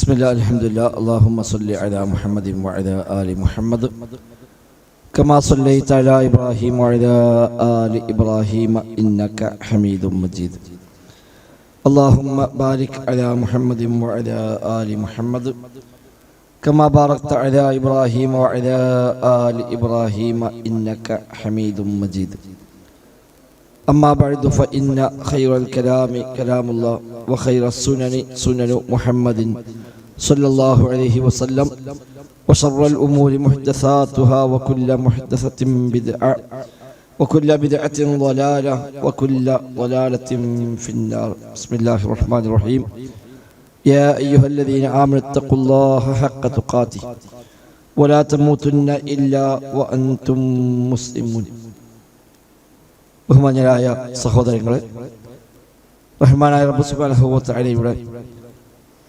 بسم الله الحمد لله اللهم صل على محمد وعلى آل محمد كما صليت على إبراهيم وعلى آل إبراهيم إنك حميد مجيد اللهم بارك على محمد وعلى آل محمد كما باركت على إبراهيم وعلى آل إبراهيم إنك حميد مجيد أما بعد فإن خير الكلام كلام الله وخير السنن سنن محمد صلى الله عليه وسلم وشر الأمور محدثاتها وكل محدثة بدعة وكل بدعة ضلالة وكل ضلالة في النار. بسم الله الرحمن الرحيم. يا أيها الذين آمنوا اتقوا الله حق تقاته ولا تموتن إلا وأنتم مسلمون. ബഹുമാന്യരായ സഹോദരങ്ങളെ, റഹ്മാനായ റബ്ബ് സുബ്ഹാനഹു വ തആലയുടെ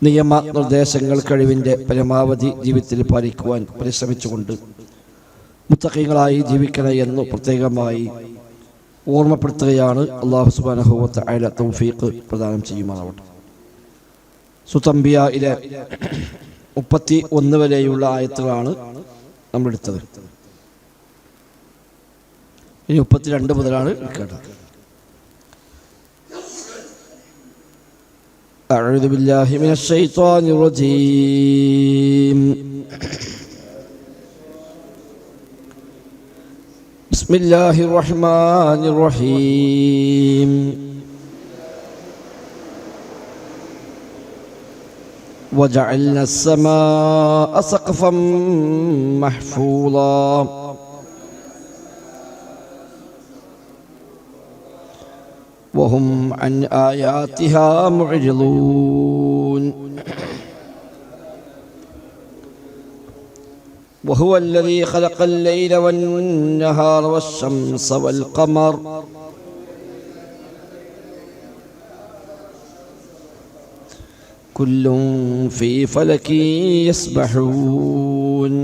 നിയമ നിർദ്ദേശങ്ങൾ കഴിവിൻ്റെ പരമാവധി ജീവിതത്തിൽ പാലിക്കുവാൻ പരിശ്രമിച്ചുകൊണ്ട് മുത്തഖീങ്ങളായി ജീവിക്കണേ എന്ന് പ്രത്യേകമായി ഓർമ്മപ്പെടുത്തുകയാണ്. അല്ലാഹു സുബ്ഹാനഹു വ തആല തൗഫീഖ് പ്രദാനം ചെയ്യുമാറാവട്ടെ. സൂറത്തുൽ അംബിയായിലെ 31 വരെയുള്ള ആയത്തുകളാണ് നമ്മൾ എടുത്തത്. ഇനി 32 മുതലാണ് എടുക്കേണ്ടത്. أعوذ بالله من الشيطان الرجيم. بسم الله الرحمن الرحيم. وجعلنا السماء سقفا محفوظا وهم عن آياتها معرضون. وهو الذي خلق الليل والنهار والشمس والقمر كل في فلك يسبحون.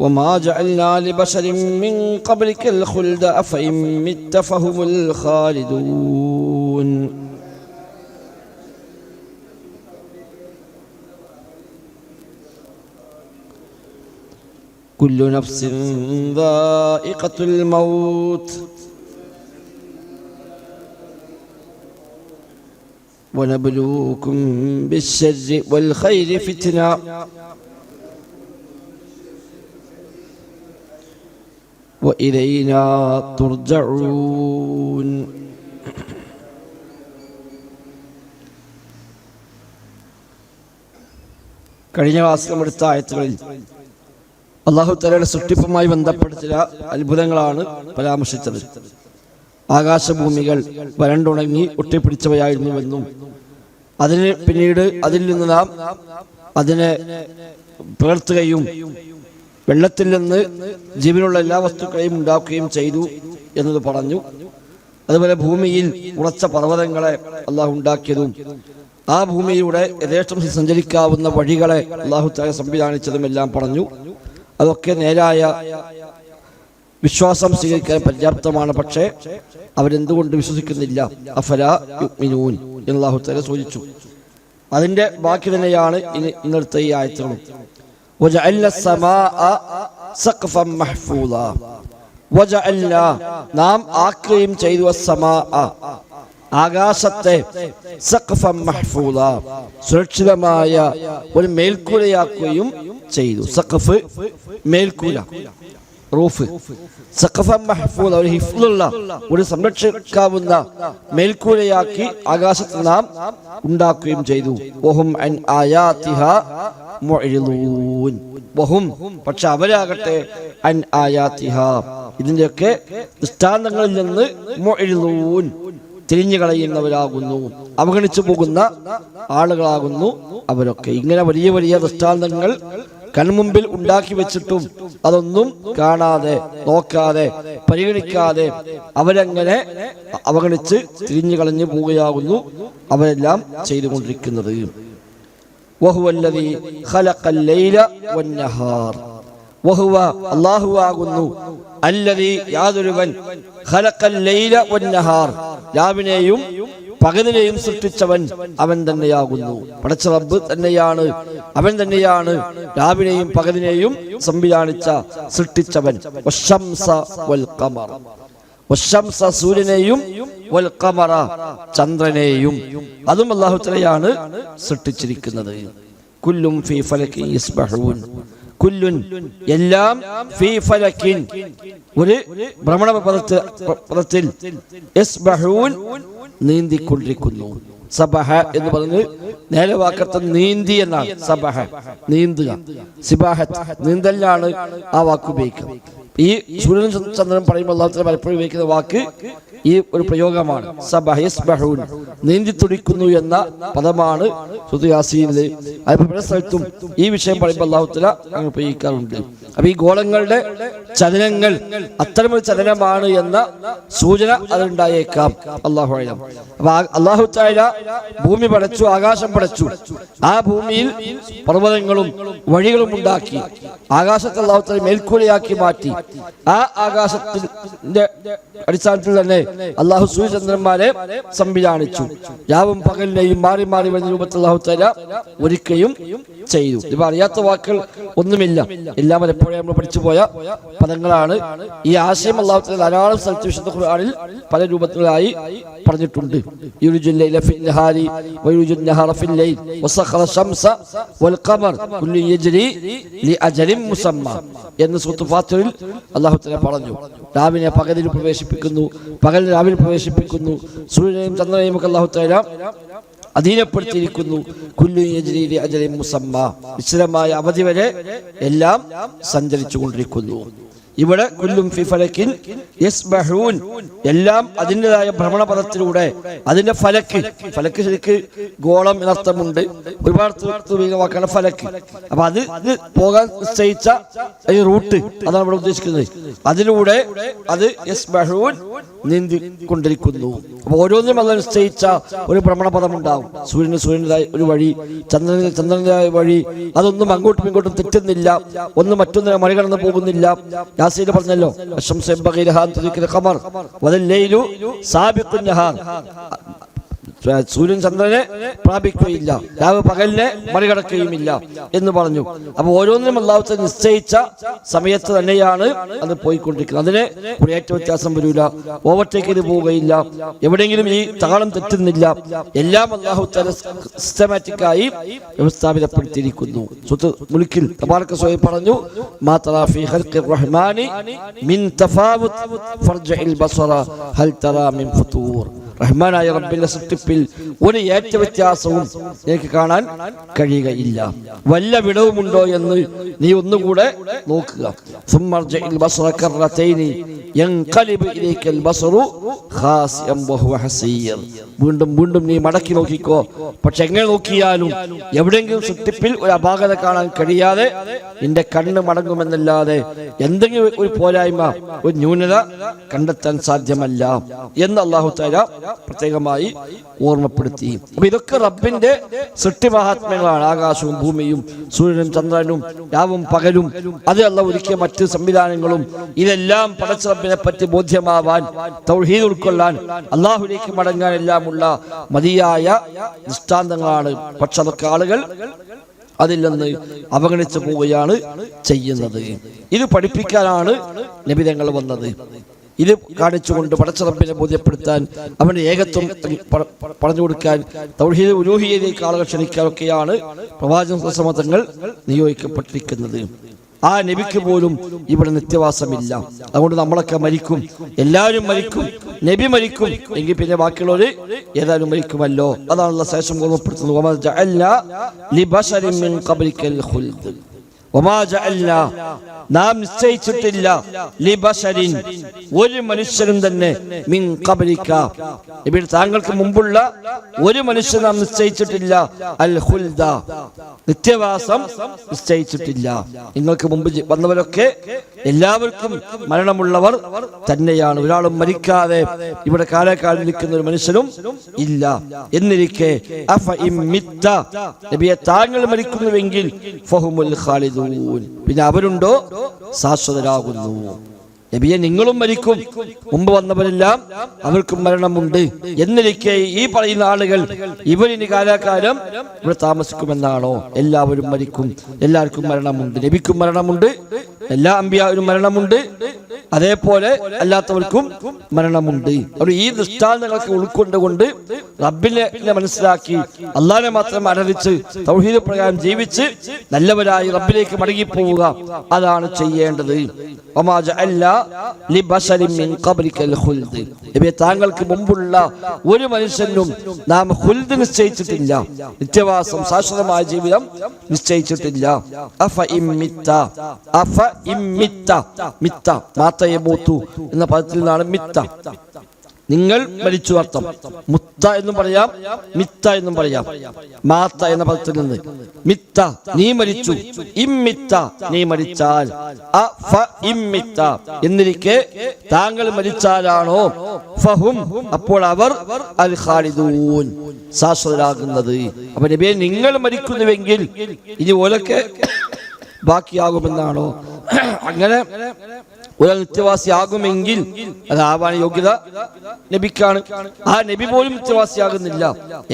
وما جعلنا لبشر من قبلك الخلد أفإن مت فهم الخالدون. كل نفس ذائقة الموت ونبلوكم بالشر والخير فتنة وإلينا ترجعون. കഴിഞ്ഞ വാസ്തവം എടുത്ത ആയത്തുകളിൽ അല്ലാഹു തആലയുടെ സൃഷ്ടിപ്പുമായി ബന്ധപ്പെട്ട ചില അത്ഭുതങ്ങളാണ് പരാമർശിച്ചത്. ആകാശഭൂമികൾ വരണ്ടുണങ്ങി ഒട്ടിപ്പിടിച്ചവയായിരുന്നുവെന്നും അതിന് പിന്നീട് അതിൽ നിന്ന് നാം അതിനെ പിളർത്തുകയും വെള്ളത്തിൽ നിന്ന് ജീവനുള്ള എല്ലാ വസ്തുക്കളെയും ഉണ്ടാക്കുകയും ചെയ്തു എന്നത് പറഞ്ഞു. അതുപോലെ ഭൂമിയിൽ ഉറച്ച പർവ്വതങ്ങളെ അള്ളാഹു ഉണ്ടാക്കിയതും ആ ഭൂമിയിലൂടെ യഥേഷ്ടം സഞ്ചരിക്കാവുന്ന വഴികളെ അള്ളാഹു തആല സംവിധാനിച്ചതും എല്ലാം പറഞ്ഞു. അതൊക്കെ നേരായ വിശ്വാസം സ്വീകരിക്കാൻ പര്യാപ്തമാണ്. പക്ഷേ അവരെന്തുകൊണ്ട് വിശ്വസിക്കുന്നില്ല? അഫലാ യുഅ്മിനൂൻ എന്ന് അള്ളാഹു തആല സൂചിപ്പിച്ചു. അതിന്റെ ബാക്കി തന്നെയാണ് ഇന്നത്തെ ഈ ആയത്തുകളും. وجعلنا السماء سقفا محفوظا وجعلنا നാം ആക്കുകയും ചെയ്തു السماء ആകാശത്തെ സഖഫൻ മഹ്ഫൂള സുരക്ഷിതമായ ഒരു മേൽക്കൂരയാക്കുകയും ചെയ്തു. സഖഫ് മേൽക്കൂര, റൂഫ്. സഖഫൻ മഹ്ഫൂള ഒരു ഹിഫ്ളുള്ള ഒരു സംരക്ഷിക്കാവുന്ന മേൽക്കൂരയാക്കി ആകാശത്ത് നാം ഉണ്ടാക്കുകയും ചെയ്തു. വഹും അൻ ആയാതിഹാ മുഅ്രിദൂൻ. വഹും പക്ഷെ അവരാകട്ടെ അൻ ആയാതിഹാ ഇതിന്റെയൊക്കെ ദൃഷ്ടാന്തങ്ങളിൽ നിന്ന് മുഅ്രിദൂൻ തിരിഞ്ഞു കളയുന്നവരാകുന്നു, അവഗണിച്ചു പോകുന്ന ആളുകളാകുന്നു അവരൊക്കെ. ഇങ്ങനെ വലിയ വലിയ ദൃഷ്ടാന്തങ്ങൾ കൺമുമ്പിൽ ഉണ്ടാക്കി വെച്ചിട്ടും അതൊന്നും കാണാതെ, നോക്കാതെ, പരിഗണിക്കാതെ അവരങ്ങനെ അവഗണിച്ച് തിരിഞ്ഞു കളഞ്ഞു പോവുകയാകുന്നു അവരെല്ലാം ചെയ്തുകൊണ്ടിരിക്കുന്നത്. വഹുവ അല്ലദീ ഖലഖൽ ലൈല വന്നഹാർ. വഹുവ അല്ലാഹു ആകുന്നു അല്ലദീ യാതൊരുവൻ ഖലഖൽ ലൈല വന്നഹാർ രാവിനെയും പകലിനെയും സൃഷ്ടിച്ചവൻ അവൻ തന്നെയാകുന്നു. പടച്ച റബ്ബ് തന്നെയാണ്, അവൻ തന്നെയാണ് രാവിലെയും പകലിനെയും സംവിധാനിച്ച സൃഷ്ടിച്ചവൻ. വശംസ വൽ ഖമർ, വശംസ സൂര്യനെയും വൽ ഖമറ ചന്ദ്രനെയും അതും അല്ലാഹു തആലയാണ് സൃഷ്ടിച്ചിരിക്കുന്നത്. കുല്ലും ഫീ ഫലകിൻ യസ്ബഹൂൻ, കുല്ലുൻ എല്ലാം ഫീ ഫലകിൻ ഒരു ഭ്രമണപഥത്തിൽ യസ്ബഹൂൻ നീന്തിക്കൊണ്ടിരിക്കുന്നു. സബഹ എന്ന് പറഞ്ഞ് നേരെ വാക്കർത്ഥം നീന്തി എന്നാണ്. സബഹ നീന്തുക, സിബാഹത്ത് നീന്തലിനാണ് ആ വാക്ക് ഉപയോഗിക്കുക. ഈ സൂര്യനും ചന്ദ്രനും പറയുമ്പോൾ അല്ലാഹു തആല പലപ്പോഴും ഉപയോഗിക്കുന്ന വാക്ക് ഈ ഒരു പ്രയോഗമാണ്. സബഹ യസ്ബഹൂൻ നീന്തി തുടിക്കുന്നു എന്ന പദമാണ് സൂറത്തുൽ യാസീനിൽ. അതിപ്പോൾ പല സ്ഥലത്തും ഈ വിഷയം പറയുമ്പോൾ അല്ലാഹു തആല അങ്ങനെ ഉപയോഗിക്കാറുണ്ട്. അപ്പൊ ഈ ഗോളങ്ങളുടെ ചലനങ്ങൾ അത്തരമൊരു ചലനമാണ് എന്ന സൂചന അതുണ്ടായേക്കാം. അല്ലാഹു അഅലം. അപ്പൊ അല്ലാഹു തആല ഭൂമി പടച്ചു, ആകാശം പടച്ചു. ആ ഭൂമിയിൽ പർവ്വതങ്ങളും വഴികളും ഉണ്ടാക്കി. ആകാശത്തെ അല്ലാഹു തആല മേൽക്കൂരയാക്കി മാറ്റി. ആ ആകാശത്തിന്റെ അടിസ്ഥാനത്തിൽ തന്നെ അല്ലാഹു സൂര്യചന്ദ്രന്മാരെ സംവിധാനിച്ചു. രാവും പകലിനെയും മാറി മാറി വരുന്ന രൂപത്തിൽ അല്ലാഹു തആല ഒരുക്കുകയും ചെയ്തു. ഇവ അറിയാത്ത വാക്കുകൾ ഒന്നുമില്ല, എല്ലാം എപ്പോഴും നമ്മൾ പഠിച്ചു പോയ പദങ്ങളാണ്. ഈ ആശയം അല്ലാഹു തആല ധാരാളം സ്ഥലത്ത് വിശുദ്ധ ഖുർആനിൽ പല രൂപത്തിലായി പറഞ്ഞിട്ടുണ്ട്. യുൽജുൽ ലൈല ഫിൽ നഹാരി വയുൽജുൻ നഹാറ ഫിൽ ലൈൽ വസഖറ ശംസ വൽ ഖമർ കുല്ലു യജ്രി ലിഅജലിൻ മുസമ്മ എന്ന് സൂറത്തുൽ ഫാത്തിറിൽ അല്ലാഹു തആല പറഞ്ഞു. രാവിനെ പകലിൽ പ്രവേശിപ്പിക്കുന്നു, പകൽ രാവിലെ പ്രവേശിപ്പിക്കുന്നു. സൂര്യനെയും ചന്ദ്രനെയും ഒക്കെ അല്ലാഹു തആല അധീനപ്പെടുത്തിയിരിക്കുന്നു. കുല്ലു യജ്രി ലിഅജലിൻ മുസമ്മ നിശ്ചിതമായ അവധി വരെ എല്ലാം സഞ്ചരിച്ചു കൊണ്ടിരിക്കുന്നു. ഇവിടെ കുല്ലും ഫി ഫലകിൻ യസ്ബഹൂൻ എല്ലാം അതിൻ്റെതായ ഭ്രമണപഥത്തിലൂടെ അതിന്റെ ഫലക്ക് ശരിക്ക് ഗോളം എന്നർത്ഥമുണ്ട്. ഒരുപാട് വാക്കാണ് ഫലക്ക്. അപ്പൊ അത് പോകാൻ നിശ്ചയിച്ച ഈ റൂട്ട് അതാണ് ഇവിടെ ഉദ്ദേശിക്കുന്നത്. അതിലൂടെ അത് യസ്ബഹൂൻ നീന്തിക്കൊണ്ടിരിക്കുന്നു. അപ്പൊ ഓരോന്നിനും അത് നിശ്ചയിച്ച ഒരു ഭ്രമണപഥം ഉണ്ടാവും. സൂര്യൻ്റെതായ ഒരു വഴി, ചന്ദ്രൻ്റെതായ വഴി. അതൊന്നും അങ്ങോട്ടും ഇങ്ങോട്ടും തെറ്റുന്നില്ല, ഒന്നും മറ്റൊന്നിനെ മറികടന്ന് പോകുന്നില്ല. യാസീൻ പറഞ്ഞല്ലോ, സൂര്യൻ ചന്ദ്രനെ പ്രാപിക്കുകയില്ല, രാവ് പകലിനെ മറികടക്കുകയുമില്ല എന്ന് പറഞ്ഞു. അപ്പൊ ഓരോന്നിനും അല്ലാഹു തആല നിശ്ചയിച്ച സമയത്ത് തന്നെയാണ് അത് പോയിക്കൊണ്ടിരിക്കുന്നത്. അതിന് ഒരു ഏറ്റ വ്യത്യാസം വരില്ല, ഓവർടേക്ക് ചെയ്ത് പോവുകയില്ല, എവിടെയെങ്കിലും ഈ താളം തെറ്റുന്നില്ല. എല്ലാം അല്ലാഹു തആല സിസ്റ്റമാറ്റിക്കായി വ്യവസ്ഥാപിതപ്പെടുത്തിയിരിക്കുന്നു. സൂറത്തുൽ മുൽക്കിൽ തബാറക സ്വയം പറഞ്ഞു, മാ തറാ ഫീ ഖൽഖിർ റഹ്മാനി മിൻ തഫാവുത് ഫർജിൽ ബസറ ഹൽ തറാ മിൻ ഫുതൂർ. റഹ്മാനായ റബ്ബിന്റെ സൃഷ്ടിപ്പിൽ ഒരു ഏറ്റ വ്യത്യാസവും എനിക്ക് കാണാൻ കഴിയുകയില്ല. വല്ല വിടവുമുണ്ടോ എന്ന് നീ ഒന്നുകൂടെ നോക്കുക. വീണ്ടും വീണ്ടും നീ മടക്കി നോക്കിക്കോ. പക്ഷെ എങ്ങനെ നോക്കിയാലും എവിടെയെങ്കിലും സൃഷ്ടിപ്പിൽ ഒരു അപാകത കാണാൻ കഴിയാതെ നിന്റെ കണ്ണ് മടങ്ങുമെന്നല്ലാതെ എന്തെങ്കിലും ഒരു പോരായ്മ, ഒരു ന്യൂനത കണ്ടെത്താൻ സാധ്യമല്ല എന്ന് അല്ലാഹു തആല പ്രത്യേകമായി ഓർമ്മപ്പെടുത്തി. അപ്പൊ ഇതൊക്കെ റബ്ബിന്റെ സൃഷ്ടിമഹാത്മ്യങ്ങളാണ്. ആകാശവും ഭൂമിയും സൂര്യനും ചന്ദ്രനും രാവും പകലും അത് അല്ലാഹു ഒരുക്കിയ മറ്റ് സംവിധാനങ്ങളും ഇതെല്ലാം പടച്ച റബ്ബിനെ പറ്റി ബോധ്യമാവാൻ, തൗഹീദ് ഉൾക്കൊള്ളാൻ, അല്ലാഹുവിലേക്ക് മടങ്ങാൻ എല്ലാമുള്ള മതിയായ ദൃഷ്ടാന്തങ്ങളാണ്. പക്ഷെ അതൊക്കെ ആളുകൾ അതിൽ നിന്ന് അവഗണിച്ചു പോവുകയാണ് ചെയ്യുന്നത്. ഇത് പഠിപ്പിക്കാനാണ് നബി തങ്ങൾ വന്നത്. ഇത് കാണിച്ചുകൊണ്ട് പടച്ച റബ്ബിനെ ബോധ്യപ്പെടുത്താൻ, അവന്റെ ഏകത്വം പറഞ്ഞു കൊടുക്കാൻ, തൗഹീദ് ഉലൂഹിയയിലേക്ക് ആളുകൾ ക്ഷണിക്കാനൊക്കെയാണ് പ്രവാചക തങ്ങൾ നിയോഗിക്കപ്പെട്ടിരിക്കുന്നത്. ആ നബിക്ക് പോലും ഇവിടെ നിത്യവാസമില്ല. അതുകൊണ്ട് നമ്മളൊക്കെ മരിക്കും, എല്ലാവരും മരിക്കും. നബി മരിക്കും എങ്കിൽ പിന്നെ ബാക്കിയുള്ളവര് ഏതായാലും മരിക്കുമല്ലോ. അതാണുള്ള ശേഷം ഓർമ്മപ്പെടുത്തുന്നത്, വമാ ജഅൽനാ ലിബശരിൻ മിൻ ഖബ്ലിക്കൽ ഖുൽദ്. നാം നിശ്ചയിച്ചിട്ടില്ല ലിബശരിൻ ഒരു മനുഷ്യനും തന്നെ മിൻ ഖബ്ലിക ഇവിടെ താങ്കൾക്ക് മുമ്പുള്ള ഒരു മനുഷ്യൻ നാം നിശ്ചയിച്ചിട്ടില്ല അൽ ഖുൽദ നിത്യവാസം നിശ്ചയിച്ചിട്ടില്ല. നിങ്ങൾക്ക് മുമ്പ് വന്നവരൊക്കെ എല്ലാവർക്കും മരണമുള്ളവർ തന്നെയാണ്. ഒരാളും മരിക്കാതെ ഇവിടെ കാലകാലം നിൽക്കുന്ന ഒരു മനുഷ്യനും ഇല്ല. എന്നിരിക്കെ അഫ ഇമ്മിത്ത നബിയെ താങ്കൾ മരിക്കുന്നുവെങ്കിൽ ഫഹുമുൽ ഖാലിദൂൻ പിന്നെ അവരുണ്ടോ ശാശ്വതരാകുന്നു. നബിയെ നിങ്ങളും മരിക്കും, മുമ്പ് വന്നവരെല്ലാം അവർക്കും മരണമുണ്ട് എന്നിരിക്കെ ഈ പറയുന്ന ആളുകൾ ഇവരിനി കാലാകാലം ഇവിടെ താമസിക്കുമെന്നാണോ? എല്ലാവരും മരിക്കും, എല്ലാവർക്കും മരണമുണ്ട്, നബിക്കും മരണമുണ്ട്, എല്ലാ അമ്പിയാവിനും മരണമുണ്ട്, അതേപോലെ അല്ലാത്തവർക്കും മരണമുണ്ട്. അവർ ഈ ദൃഷ്ടാന്തങ്ങളൊക്കെ ഉൾക്കൊണ്ടുകൊണ്ട് റബ്ബിനെ മനസ്സിലാക്കി അള്ളാഹിനെ മാത്രം ആരാധിച്ച് തൗഹീദ് പ്രകാരം ജീവിച്ച് നല്ലവരായി റബ്ബിലേക്ക് മടങ്ങിപ്പോവുക, അതാണ് ചെയ്യേണ്ടത്. താങ്കൾക്ക് മുമ്പുള്ള ഒരു മനുഷ്യനും നാം ഖുൽദ് നിശ്ചയിച്ചിട്ടില്ല, നിത്യവാസം ശാശ്വതമായ ജീവിതം നിശ്ചയിച്ചിട്ടില്ല. എന്ന പദത്തിൽ നിന്നാണ് മിത്ത, നിങ്ങൾ മരിച്ചു അർത്ഥം. മുത്ത എന്നും പറയാം, മിത്ത എന്നും പറയാം. മാത്ത എന്ന പദത്തിൽ നിന്ന് മിത്ത നീ മരിച്ചു, ഇമ്മിത്ത നീ മരിച്ചാൽ, ഇമ്മിത്ത എന്നിരിക്കെ താങ്കൾ മരിച്ചാലാണോ ഫഹും അപ്പോൾ അവർ അൽ ഖാലിദൂൻ ശാശ്വതരാകുന്നത്. അപ്പൊ നബിയെ നിങ്ങൾ മരിക്കുന്നുവെങ്കിൽ ഇനി ഓലൊക്കെ ബാക്കിയാകുമെന്നാണോ? അങ്ങനെ ഒരാൾ നിത്യവാസിയാകുമെങ്കിൽ അതാവാൻ യോഗ്യത നബിക്കാണ്. ആ നബി പോലും നിത്യവാസിയാകുന്നില്ല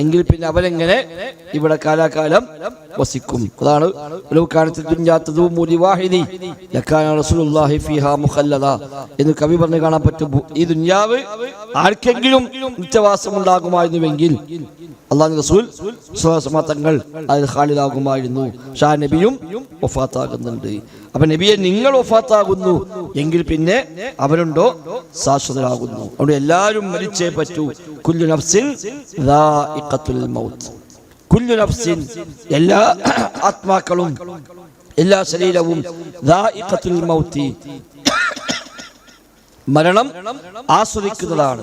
എങ്കിൽ പിന്നെ അവരെങ്ങനെ ഇവിടെ കാലാകാലം വസിക്കും? അതാണ് എന്ന് കവി പറഞ്ഞു കാണാൻ പറ്റും. ഈ ദുനിയാവ് ആർക്കെങ്കിലും നിത്യവാസം ഉണ്ടാകുമായിരുന്നുവെങ്കിൽ അള്ളാഹു റസൂൽ തങ്ങൾ അതിൽ ഖാലിദാകുമായിരുന്നു. ഷാ നബിയും വഫാത്താകുന്നുണ്ട്. അപ്പൊ നബിയെ നിങ്ങൾ വഫാത്താകുന്നു എങ്കിൽ പിന്നെ അവരുണ്ടോ? ശാശ്വതരാകുന്നു. അവിടെ എല്ലാവരും മരിച്ചേ പറ്റൂ. കുല്ലു നഫ്സിൻ ദാഇഖത്തുൽ മൗത്ത്. കുല്ലു നഫ്സിൻ എല്ലാ ആത്മാക്കളും എല്ലാ ശരീരവും ദാഇഖത്തുൽ മൗത്തി മരണം ആസ്വദിക്കുന്നതാണ്.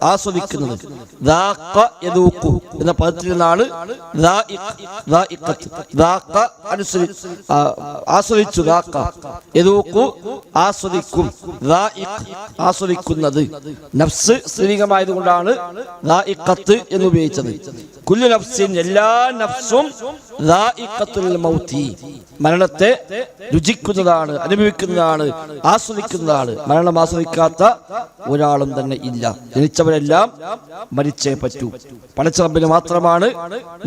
ആസ്വദിക്കുന്നത് എന്ന പദത്തിൽ നിന്നാണ് ആസ്വദിച്ചു, ആസ്വദിക്കും, ആസ്വദിക്കുന്നത്. നഫ്സ് സ്ത്രീലിംഗമായതുകൊണ്ടാണ് എന്ന് ഉപയോഗിച്ചത്. കുല്ലു നഫ്സിൻ എല്ലാ നഫ്സും മരണത്തെ രുചിക്കുന്നതാണ്, അനുഭവിക്കുന്നതാണ്, ആസ്വദിക്കുന്നതാണ്. മരണം ആസ്വദിക്കാത്ത ഒരാളും തന്നെ ഇല്ല. ജനിച്ചവരെല്ലാം മരിച്ചേ പറ്റൂ. പടച്ച റബ്ബിന് മാത്രമാണ്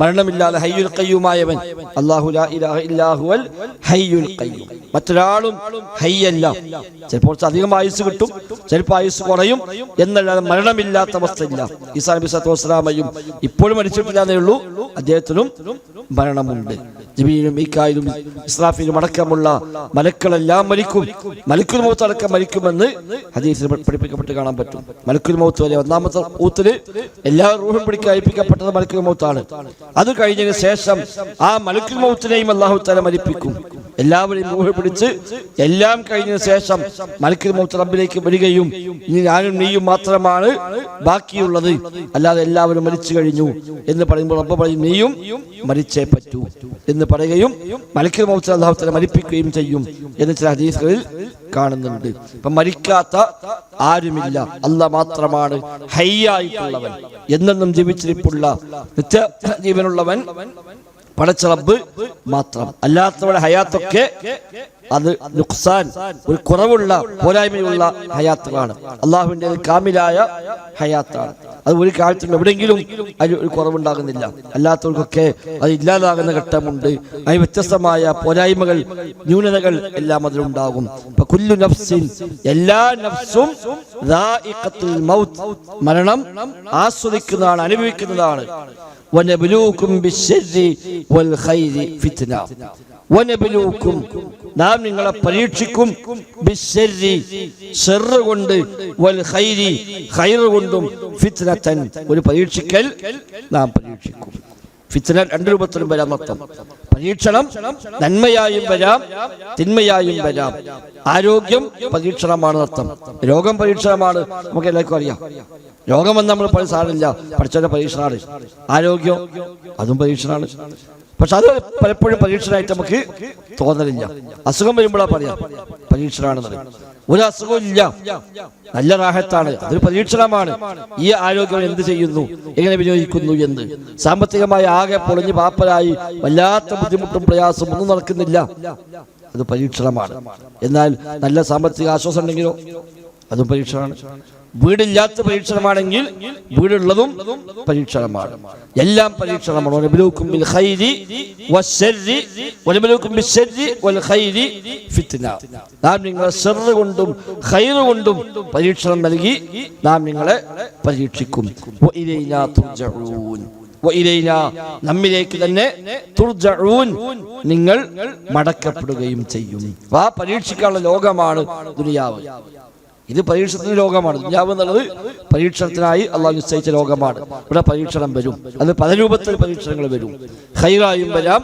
മരണമില്ലാതെ ഹയ്യുൽ ഖയ്യൂമായവൻ. അല്ലാഹു ലാ ഇലാഹ ഇല്ലാ ഹുവൽ ഹയ്യുൽ ഖയ്യൂം. മറ്റൊരാളും ഹയ്യല്ല. ചിലപ്പോൾ അധികം ആയുസ് കിട്ടും, ചിലപ്പോൾ ആയുസ് കുറയും എന്നല്ലാതെ മരണമില്ലാത്ത അവസ്ഥയില്ല. ഈസാ നബി സ്വല്ലല്ലാഹു അലൈഹി വസല്ലമയും ഇപ്പോഴും മരിച്ചിട്ടില്ല എന്നേ ഉള്ളൂ, അദ്ദേഹത്തിനും മരണമുണ്ട്. ജിബ്രീലും മീകായിലും ഇസ്രാഫീലും അടക്കമുള്ള മലക്കുകളെല്ലാം മരിക്കും. മലക്കുൽ മൗത്ത് അടക്കം മരിക്കുമെന്ന് ഹദീസിൽ പഠിപ്പിക്കപ്പെട്ട് കാണാൻ പറ്റും. മലക്കുൽ മൗത്ത് വരെ ഒന്നാമത്തെ ഊത്തില് എല്ലാ റൂഹും പിടിക്കാൻ ഏൽപ്പിക്കപ്പെട്ടത് മലക്കുൽ മൗത്താണ്. അത് കഴിഞ്ഞതിന് ശേഷം ആ മലക്കുൽ മൗത്തിനെയും അല്ലാഹു തആല മരിപ്പിക്കും. എല്ലാവരെയും റൂഹ് പിടിച്ച് എല്ലാം കഴിഞ്ഞതിന് ശേഷം മലക്കുൽ മൗത്ത് റബ്ബിലേക്ക് വരികയും ഇനി ഞാനും നീയും മാത്രമാണ് ബാക്കിയുള്ളത്, അല്ലാതെ എല്ലാവരും മരിച്ചു കഴിഞ്ഞു എന്ന് പറയുമ്പോൾ റബ്ബ് പറയും നീയും മരിച്ചേ പറ്റൂ എന്ന് പറയുകയും മലക്കുൽ മൗത്ത് അല്ലാഹു തആല മരിപ്പിക്കുകയും ചെയ്യും എന്ന് ചില ഹദീസുകളിൽ കാണുന്നുണ്ട്. ഇപ്പൊ മരിക്കാത്ത ആരുമില്ല, അല്ലാഹ് മാത്രമാണ് ഹയ്യായിട്ടുള്ളവൻ, എന്നെന്നും ജീവിച്ചിരിപ്പുള്ള നിത്യ ജീവനുള്ളവൻ പടച്ച റബ്ബ് മാത്രം. അല്ലാത്തവരുടെ ഹയാത്തൊക്കെ അത് നുഖ്സാൻ, ഒരു കുറവുള്ള പോരായ്മയുള്ള ഹയാത്തുകളാണ്. അള്ളാഹുവിന്റെ കാമിലായ ഹയാത്താണ്. അത് ഒരു കാലത്തും എവിടെയെങ്കിലും അതിൽ ഒരു കുറവുണ്ടാകുന്നില്ല. അല്ലാത്തവർക്കൊക്കെ അത് ഇല്ലാതാകുന്ന ഘട്ടമുണ്ട്. അതിന് വ്യത്യസ്തമായ പോരായ്മകൾ, ന്യൂനതകൾ എല്ലാം അതിലുണ്ടാകും. കുല്ലു നഫ്സിൻ എല്ലാ നഫ്സും ദാഇഖത്തുൽ മൗത്ത് മരണം ആസ്വദിക്കുന്നതാണ്, അനുഭവിക്കുന്നതാണ്. വനബ്ലൂകും ബിശ്ശർരി വൽ ഖൈരി ഫിത്ന. വനബ്ലൂകും നാം നിങ്ങളെ പരീക്ഷിക്കും, ബിശ്ശർരി ശർറ് കൊണ്ട്, വൽ ഖൈരി ഖൈർ കൊണ്ടും, ഫിത്നതൻ ഒരു പരീക്ഷിക്കൽ നാം പരീക്ഷിക്കും. ഫിത്ന രണ്ട് രൂപത്തിലും വരാം അർത്ഥം. പരീക്ഷണം നന്മയായും വരാം, തിന്മയായും വരാം. ആരോഗ്യം പരീക്ഷണമാണ് അർത്ഥം. രോഗം പരീക്ഷണമാണ്, നമുക്ക് എല്ലാവർക്കും അറിയാം. രോഗമെന്ന് നമ്മൾ പല സാധനമില്ല, പഠിച്ചവരുടെ പരീക്ഷണമാണ്. ആരോഗ്യം അതും പരീക്ഷണമാണ്. പക്ഷെ അത് പലപ്പോഴും പരീക്ഷണമായിട്ട് നമുക്ക് തോന്നലില്ല. അസുഖം വരുമ്പോഴാണ് പറയാം പരീക്ഷണമാണെന്ന്. ഒരു അസുഖവും ഇല്ല, നല്ല റാഹത്താണ്, അതൊരു പരീക്ഷണമാണ്. ഈ ആരോഗ്യം എന്ത് ചെയ്യുന്നു, എങ്ങനെ വിനിയോഗിക്കുന്നു എന്ന്. സാമ്പത്തികമായി ആകെ പൊളിഞ്ഞ് പാപ്പരായി വല്ലാത്ത ബുദ്ധിമുട്ടും പ്രയാസവും ഒന്നും നടക്കുന്നില്ല, അത് പരീക്ഷണമാണ്. എന്നാൽ നല്ല സാമ്പത്തിക ആശ്വാസം ഉണ്ടെങ്കിലോ അതും പരീക്ഷണമാണ്. വീടില്ലാത്ത പരീക്ഷണമാണെങ്കിൽ വീടുള്ളതും പരീക്ഷണമാണ്. എല്ലാം പരീക്ഷണമാണ്. നാം നിങ്ങളെ ശർറ് കൊണ്ടും ഖൈറ് കൊണ്ടും പരീക്ഷണം നൽകി നാം നിങ്ങളെ പരീക്ഷിക്കും. നമ്മിലേക്ക് തന്നെ തുർജഊൻ, നിങ്ങൾ മടക്കപ്പെടുകയും ചെയ്യും. ആ പരീക്ഷിക്കാനുള്ള ലോകമാണ് ദുനിയാവ്. ഇത് പരീക്ഷണത്തിന്റെ ലോകമാണ്. ദുനിയാവ് എന്നുള്ളത് പരീക്ഷണത്തിനായി അള്ളാഹു നിശ്ചയിച്ച ലോകമാണ്. ഇവിടെ പരീക്ഷണം വരും. അത് പല രൂപത്തിൽ പരീക്ഷണങ്ങൾ വരും. ഖൈറായും വരാം,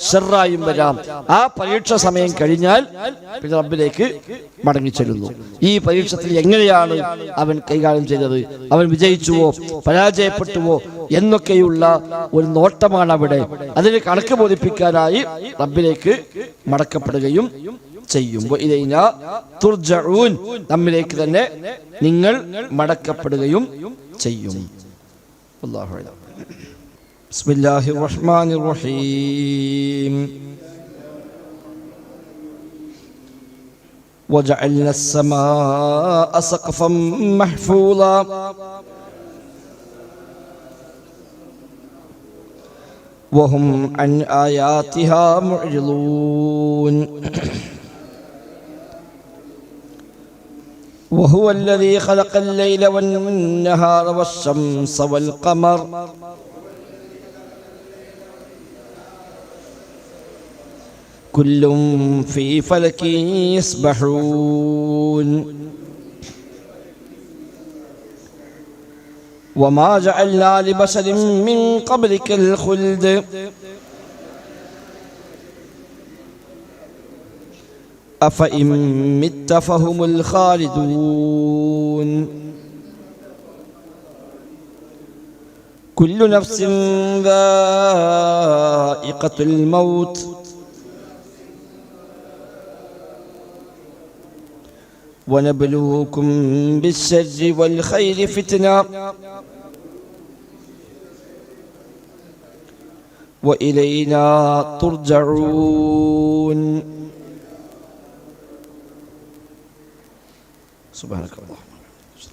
ശർറായും വരാം. ആ പരീക്ഷ സമയം കഴിഞ്ഞാൽ പിന്നെ റബ്ബിലേക്ക് മടങ്ങിച്ചെല്ലുന്നു. ഈ പരീക്ഷണത്തിൽ എങ്ങനെയാണ് അവൻ കൈകാര്യം ചെയ്തത്, അവൻ വിജയിച്ചുവോ പരാജയപ്പെട്ടുവോ എന്നൊക്കെയുള്ള ഒരു നോട്ടമാണ് അവിടെ. അതിന് കണക്ക് ബോധിപ്പിക്കാനായി റബ്ബിലേക്ക് മടക്കപ്പെടുകയും ചെയ്യും. തുർജഊൻ, നമ്മിലേക്ക് തന്നെ നിങ്ങൾ മടക്കപ്പെടുകയും ചെയ്യും. അല്ലാഹു അക്ബർ. ബിസ്മില്ലാഹിർ റഹ്മാനിർ റഹീം. വജഅൽന السماء سقفا محفوظا وهم عن آياتها معرضون وهو الذي خلق الليل والنهار والشمس والقمر كل في فلك يسبحون وما جعلنا لبشر من قبلك الخلد أفإن مت فهم الخالدون كل نفس ذائقة الموت ونبلوكم بالشر والخير فتنة وإلينا ترجعون سبحانك اللهم